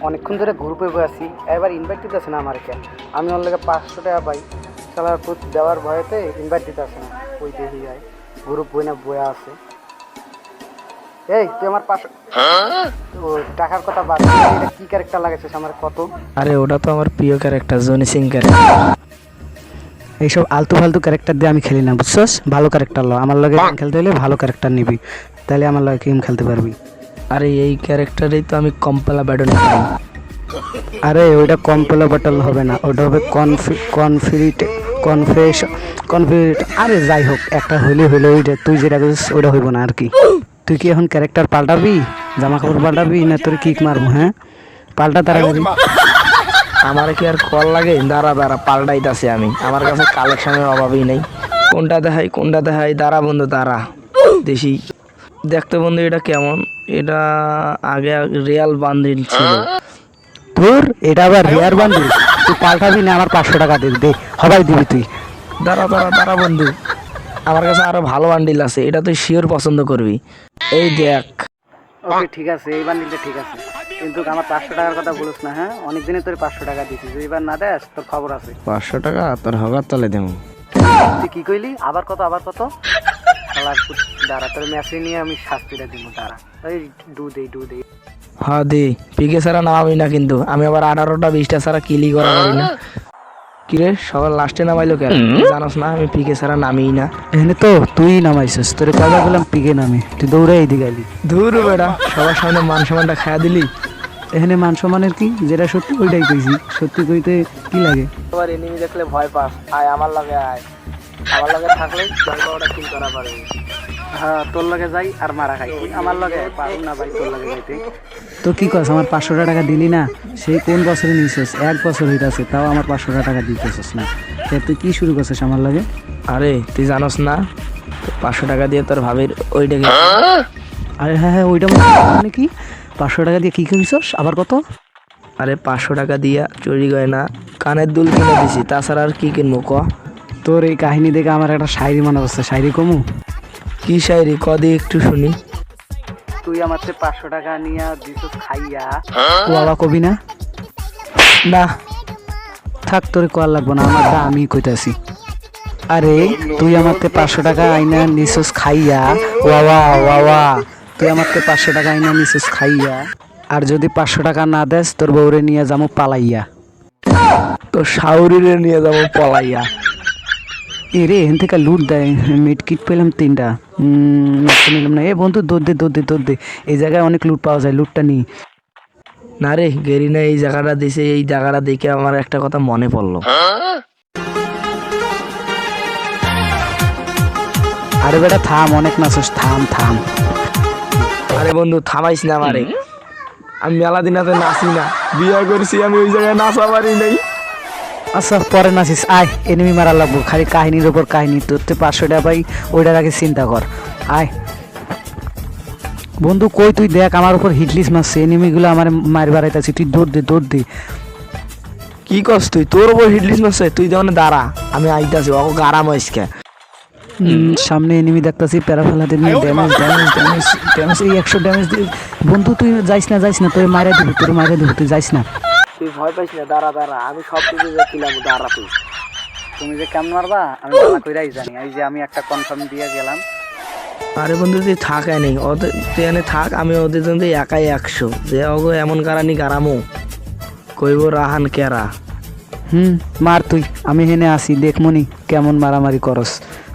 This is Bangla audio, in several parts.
অনেকক্ষণ ধরে গ্রুপে বয়ে আছি, এবার ইনভাইট দিতেছে না আমার কেন। আমি ওর লাগে 500 টাকা পাই, সালার পুত দেওয়ার ভয়েতে ইনভাইট দিতেছে না। ওই দেখি যায় গ্রুপ বই না বয়ে আছে। এই তুই আমার 500 টাকার কথা বাদ দিয়ে এটা কি ক্যারেক্টার লাগাইছিস আমার কত? আরে ওটা তো আমার প্রিয় ক্যারেক্টার, জনি সিং ক্যারেক্টার। এইসব আলতু ফালতু ক্যারেক্টার দিয়ে আমি খেলি না, বুঝছস? ভালো ক্যারেক্টার লো, আমার লগে গেম খেলতে হলে ভালো ক্যারেক্টার নিবি, তাহলে আমার লগে গেম খেলতে পারবি। আরে এই ক্যারেক্টারেই তো আমি কম্পালা ব্যাটন পাই। আরে ওইটা কম্পেলো ব্যাটল হবে না, ওটা হবে কনফিট। আরে যাই হোক, একটা হইলে ওইটা তুই যেটা বলছিস ওটা হইব না আর কি। তুই কি এখন ক্যারেক্টার পাল্টাবি, জামা কাপড় পাল্টাবি, না তোর কিক মারবো? হ্যাঁ পাল্টা তাড়াতাড়ি। আমার কি আর কল লাগে? দাঁড়া পাল্টাইতাছি আমি, আমার কাছে কালেকশনের অভাবই নেই। কোনটা দেখাই দাঁড়া বন্ধু দাঁড়া দেখি। দেখতে বন্ধু এটা কেমন, এটা আগে রিয়াল বান্ডিল ছিল। তোর এটা আবার রেয়ার বান্ডিল, তুই পাল্টাবি না? আমার 500 টাকা দে, হবাই দিবি তুই। দাঁড়া বন্ধু, আমার কাছে আরো ভালো বান্ডিল আছে, এটা তুই শিওর পছন্দ করবি। এই দেখ। ওকে ঠিক আছে, এই বান্ডিলটা ঠিক আছে, কিন্তু আমার 500 টাকার কথা বলিস না। হ্যাঁ অনেকদিনে তোর 500 টাকা দিছিস, এবার না দেস তোর খবর আছে। 500 টাকা তোর হগার তলে দেবো। তুই কি কইলি? আবার কত? শালার পুত, দাঁড়া তোর মেসেজ নিয়ে আমি শাস্তিটা দিব, দাঁড়া। এই ডু দে। হ্যাঁ দে, পিকে ছাড়া নামাবি না কিন্তু, আমি আবার 18টা 20টা ছাড়া কিলি করা পারি না। কিরে সবার লাস্টে নামাইলো কেন? জানোস না আমি পিকে ছাড়া নামিই না। এখানে তো তুই নামাইছিস, তোর কথা বললাম পিকে নামে, তুই দৌড়ে এইদিকে আলি। ধুর বেটা, সবার সামনে মান সম্মানটা খায়া দিলি। এখানে মান সম্মানের কি, যেটা সত্যি ওইটাই কইছি, সত্যি কইতে কি লাগে? তোমার এনিমি দেখলে ভয় পাস, আয় আমার লগে আয়, আমার লগে থাকলে জয় পাওয়াটা কিল করা পারবে। হ্যাঁ তোর লগে যাই আর মারা খাই, তুই আমার লগে পারুম না ভাই তোর লগে যাইতে। তো কি কস, আমার 500 টাকা দিলি না? সেই কোন বছরে নিছিস? 1 বছর হইতাছে, তাও আমার 500 টাকা দিতেছিস না। তুই কি শুরু করছিস আমার লগে? আরে তুই জানোস না 500 টাকা দিয়ে তোর ভাবির ওইটাকে। আরে হ্যাঁ ওইটা মানে কি? 500 টাকা দিয়ে কি কিনছিস আবার কত? আরে 500 টাকা দিয়া চুরি গয়না কানের দুল কিনে দিছি, তাছাড়া আর কি কিনবো ক? তোর এই কাহিনী দেখে আমার একটা শায়রি মনে হচ্ছে, শায়রি কমু? কি শায়রি কদি একটু শুনি। তুই আমার 500 টাকা নিয়ে দিছিস খাইয়া, ও বাবা কবি না? না থাক তোর কল লাগবো না, আমার দা আমি কইতাছি। আরে তুই আমার 500 টাকা আইনা নিছিস খাইয়া, ওয়া তুই আমার 500 টাকা আইনা নিছিস খাইয়া, আর যদি 500 টাকা না দেস তোর বউরে নিয়ে যাবো পালাইয়া। তো শাউরিরে নিয়ে যাবো পলাইয়া। এরে এখান থেকে লুট দেয়, মিট কিট পেলাম 3টা, নিলাম না। এ বন্ধু দৌড় দে, এই জায়গায় অনেক লুট পাওয়া যায়, লুটটা নি। না রে গেরিনা এই জায়গাটা দিছে, এই জায়গাটা দেখে আমার একটা কথা মনে পড়লো। আরে বেটা থাম, অনেক নাচস, থাম। আরে বন্ধু থামাইস না আমারে, আমি মেলা দিনাতে নাচি না, বিয়ে করছি আমি, ওই জায়গায় নাচা পারি নাই। আচ্ছা পরে নাচিস, আয় এনিমি মারা লাগবো, খালি কাহিনীর ওপর কাহিনী। তোর 500 টাকা পাই, ওইটার আগে চিন্তা কর, আয়। বন্ধু কই তুই? দেখ আমার উপর হিটলিস মারছে, এনিমিগুলো আমার মার বাড়াইতেছি, তুই দৌড় দে। কি করছ তুই? তোর উপর হিটলিস মারছে, তুই যেমন দাঁড়া, আমি আইতাছি, ও গারাম হইসকে। সামনে এনিমি দেখতেছি, প্যারা ফেলাতে নিয়ে ড্যামেজ এই 100 ড্যামেজ দিয়ে। বন্ধু তুই যাইস না, তোর মাইরা দিব, তুই যাইস না। তুই ভয় পাইস না, দাঁড়া আমি সব কিছু দেখিলাম, দাঁড়া তুই। তুমি যে কেমন মারবা আমি ভালো কইরাই জানি, এই যে আমি একটা কনফার্ম দিয়ে গেলাম। আরে বন্ধু তুই থাকাই নেই, ওদের তুই এনে থাক, আমি ওদের জন্য একাই 100 যে ওগো এমন কারানি গারামো কইব রাহান কেরা। মার তুই, আমি হেনে আসি, দেখমনি কেমন মারামারি করস।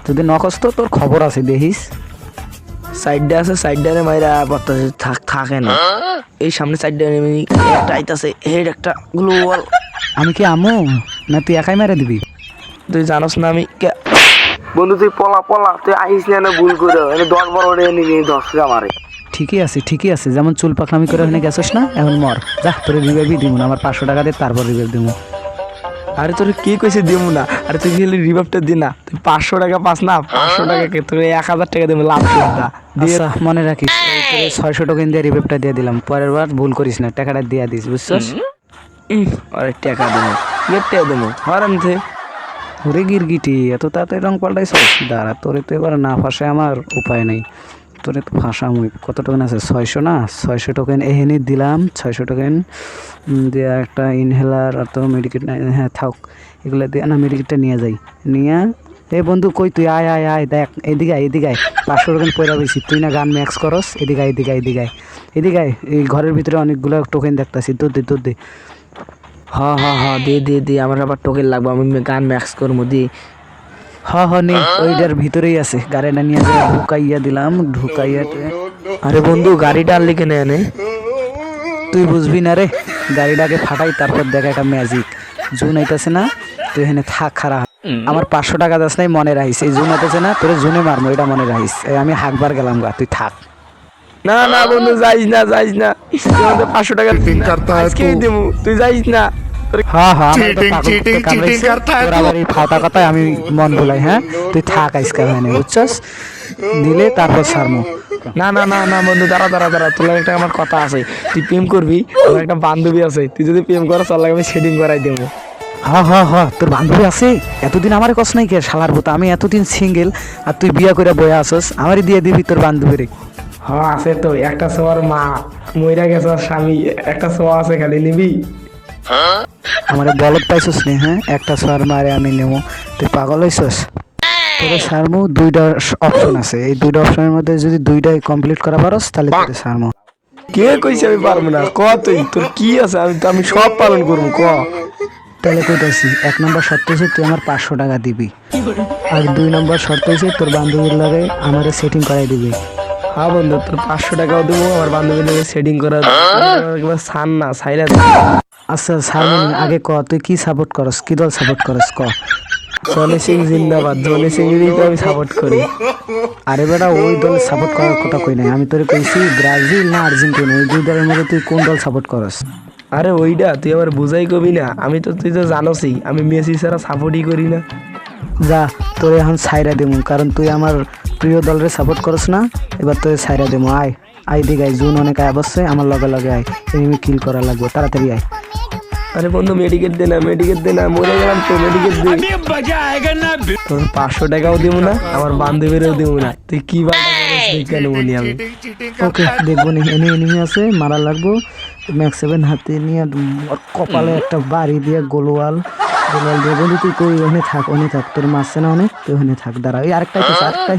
যদি নকস তো তোর খবর আছে, দেখিস। সাইডে আছে, সাইডে মাইরা পড়তেছে, থাকে না। এই সামনে সাইডে একটা আইতাছে, হেড একটা গ্লোবাল। আমি কি আমু না তুই একাই মেরে দিবি? তুই জানোস না আমি বন্ধু, তুই পলা তুই আইস না ভুল করে, 10 বড় নিয়ে 10 মারে। ঠিকই আছে, যেমন চুল পাকলামি করে ওখানে গেছিস না, এখন মর যা, তোর রিভাইভই দিব না, আমার 500 টাকা দিয়ে তারপর রিভাইভ দিব। আরে তোর কে কইছে দিব না? আরে তুই খালি রিভাইভটা দি না, তুই 500 টাকা পাস না, 500 টাকা তোর 1000 টাকা দেবো লাভ সুবিধা দিয়ে। আচ্ছা মনে রাখিস, 600 টোকেন দিয়ে রিভাইভটা দিয়ে দিলাম, পরের বার ভুল করিস না, টাকাটা দিয়ে দিস, বুঝছস? আরে টাকা দেবো, হরান থে। ওরে গিরগিটি, এত তাড়াতাড়ি রং পাল্টাইছ? দাঁড়া, তোরে তো এবার না ফাঁসে আমার উপায় নেই, তোরে তো ফাঁসামুই। কত টোকেন আছে? 600 না? 600 টোকেন এহেনি দিলাম, 600 টোকেন দিয়ে একটা ইনহেলার আর তো মেডিকেট, হ্যাঁ থাক, এগুলো দিয়ে না মেডিকেটটা নিয়ে যাই। নিয়ে এ বন্ধু কই তুই, আয় আয় আয়, দেখ এদিকে আয়, এদিকে আয়, 500 টাকা পয়রা বেশি, তুই না গান ম্যাক্স করস, এদিকে আয়, এদিকে আয়, এদিকে আয়, এদিকে আয়, এই ঘরের ভিতরে অনেকগুলো টোকেন দেখতাছি, দুধ দে দুধ দে। দে দে দে, আমার আবার টোকেন লাগবে, আমি গান ম্যাক্স করবো দি। নে ওইটার ভিতরেই আছে, গাড়িটা নিয়ে যাই ঢুকাইয়া দিলাম, ঢুকাইয়া। আরে বন্ধু গাড়িটা আনলি কেন এনে? তুই বুঝবি না রে, গাড়িটাকে ফাটাই, তারপর দেখ একটা ম্যাজিক, জুন আইতাছে না, তুই এখানে থাক খারা। আমার 500 টাকা দাস নাই, মনে রাখিস, এই জুন আইতাছে না, তোরে জুনে মারবো, এটা মনে রাখিস। এই আমি হাকবার গেলাম গা, তুই থাক। না না বন্ধু যাইস না, যাইস না, তুই আমাদের 500 টাকা আজকেই দেবো, তুই যাইস না। ফাটা কথায় আমি মন ভুলাই, হ্যাঁ তুই থাক আইসকা এখানে, বুঝছস, দিলে তারপর ছাড়মু। না না না না বন্ধু, দাঁড়া দাঁড়া দাঁড়া, তোর লাগে একটা আমার কথা আছে, তুই প্রেম করবি, আমার একটা বান্ধবী আছে, তুই যদি প্রেম করস তোর লাগে আমি সেটিং করাই দেবো। তোর বান্ধবী আছে? এতদিন আমার কষ্ট নাই কে শালার বোতা, আমি এতদিন সিঙ্গেল, আর তুই বিয়া করে বয়া আসস, আমারই দিয়ে দিবি তোর বান্ধবীরে। আছে তো, একটা সোয়ার মা মইরা গেছে, আর স্বামী, একটা সোয়া আছে, খালি নিবি? আমার বলদ পাইছস নি? হ্যাঁ, একটা সোয়ার মারে আমি নেবো, তুই পাগল হইছস? তোরে সারমু, 2টা অপশন আছে, এই 2টা অপশনের মধ্যে যদি 2টাই কমপ্লিট করা পারস তাহলে তোরে সারমু। কে কইছে আমি পারবো না? ক তুই, তোর কি আছে, আমি সব পালন করবো, ক। তাহলে কইতাছি, 1 নম্বর শর্ত হচ্ছে তুই আমার 500 টাকা দিবি, আর 2 নম্বর শর্ত হচ্ছে তোর বান্ধবীর লগে আমারে সেটিং করাই দিবি। হ্যাঁ বন্ধু, তোর 500 টাকাও দেবো, আমার বান্ধবীর লগে সেটিং করা একবার ছাড় না, ছাইরা। আচ্ছা সারমুন, আগে ক তুই কি সাপোর্ট করস, কি দল সাপোর্ট করস ক। জনি সিং জিন্দাবাদ, জনি সিং এরই তো আমি সাপোর্ট করি। আরে বেটা, ওই দল সাপোর্ট করার কথা কই নাই, আমি তোরে কইছি ব্রাজিল না আর্জেন্টিনা, এই 2 দলের মধ্যে তুই কোন দল সাপোর্ট করস। আরে ওইটা তুই আবার বুঝাই কবি না, তুই তো জানোসই আমি মেসি ছাড়া সাপোর্টই করি না। যা, তোরে এখন ছাইরা দেবো, কারণ তুই আমার প্রিয় দলের সাপোর্ট করস না, এবার তোরে ছাইরা দেবো। আয় আয় দিকে আয়, জুন অনেক আয় বসছে, আমার লগে লগে আয়, এনিমি কিল করা লাগবে, তাড়াতাড়ি আয়। আরে বন্ধু মেডিকেট দে না, মেডিকেট দে না, মরে গেলাম তো, মেডিকেট দে। তোর 500 টাকাও দিব না, আমার বান্ধবীরও দিব না, তুই কি কেন বলি আমি। ওকে দেখবো নি, এনিমি আছে, মারা লাগবো, ম্যাক্স 7 হাতে নিয়ে কপালে একটা বাড়ি দিয়ে গোলওয়াল দিয়ে। বন্ধু তুই কই, ওখানে থাক, ওখানে থাক, তোর মারছে না অনেক, তুই ওখানে থাক, দাঁড়া, এই আরেকটাই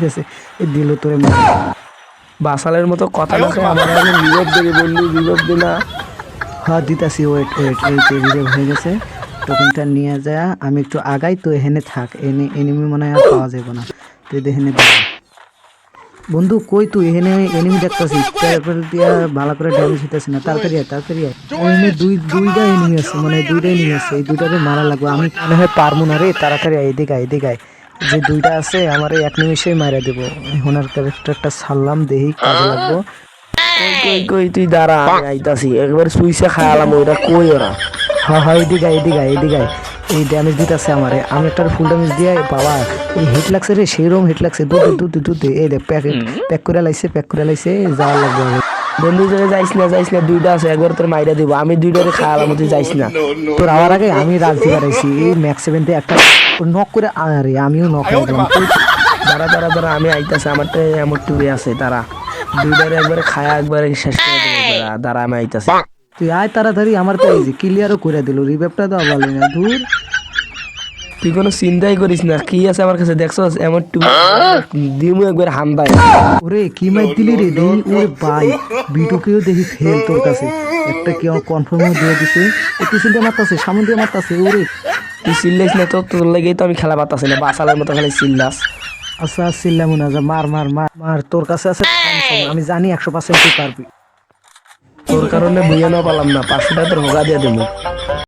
আছে, এই দিল তোরে বাসালের মতো কথা না, আমার বিপদ দেবে বন্ধু, বিপদ দে না। হ্যাঁ দিতাছি, ওয়েট, এই যে রিভাইভ হয়ে গেছে, টোকেনটা নিয়ে যায়, আমি একটু আগাই, তো এখানে থাক, এনিমি মনে হয় আর পাওয়া যাবে না, তুই এখানে দেখ। বন্ধু কই তুই, এখানে এনিমি দেখতেছি, দিয়া ভালো করে ড্যামেজ হইতেছে না, তাড়াতাড়ি আয়, তাড়াতাড়ি আয়। এখানে দুইটা এনিমি আছে, মানে 2টা এনিমি আছে, এই 2টাকে মারা লাগবে, আমি মনে হয় পারবো না রে, তাড়াতাড়ি আয়, এদিকে আয়, এদিকে আয়, যে 2টা আছে আমার 1 নিমিষেই মারা দেবো। এখন আর ক্যারেক্টারটা ছাড়লাম, দেখি কাজে লাগবো। কই কই তুই দাঁড়া, আমি আইতাছি, একবার সুইসে খায়ালাম, ওইটা কই ওরা। হ্যাঁ এদিকে আয়, এদিকে আয়, এদিকে আয়, এই ড্যামেজ দিতেছে আমারে, আমি একটা ফুল ড্যামেজ দিয়ে, বাবা এই হিট লাগছে রে, সেইরকম হিট লাগছে, দুধ এই দেখ, প্যাক করে লাইছে, যাওয়ার লাগবে। বন্ধু তোরে যাইস না, 2টা আছে, একবার তোর মাইরা দিব, আমি 2টারে খায়ালাম, তুই যাইস না। তোর আওয়ার আগে আমি রাজদি বাড়াইছি, এই ম্যাক্স 7 দিয়ে একটা নক করে, আরে আমিও নক হয়ে গেলাম। দাঁড়া দাঁড়া দাঁড়া, আমি আইতাছি, আমারটা এমন টুরে আছে, তারা 2টারে একবারে খায়া একবারে শেষ করে দেবো, দাঁড়া আমি আইতাছি। তুই আয় তাড়াতাড়ি, আমার তো এই যে ক্লিয়ারও করে দিল, রিভাইভটা তো বলে না, দূর। তুই কোনো চিন্তাই করিস না, কি আছে আমার কাছে দেখছস, এমন টুকু দিমু একবার হামদায়। ওরে কি মাইক দিলি রে, দেখি ওরে ভাই, বিটুকেও দেখি ফেল তোর কাছে, একটা কি কনফার্ম দিয়ে দিছে, একটু চিন্তা মারতাছে, সামনে দিয়ে মারতাছে, ওরে তুই চিল্লাইস না তো, তোর লাগেই তো আমি খেলা পাতাছি না, বাসালের মতো খালি চিল্লাস। আচ্ছা চিল্লাম না, মার, তোর কাছে আছে, আমি জানি 100% তুই পারবি। তোর কারণে বুঝে না পারলাম না, 500 টাকা তোর হোগা দিয়ে দেবো।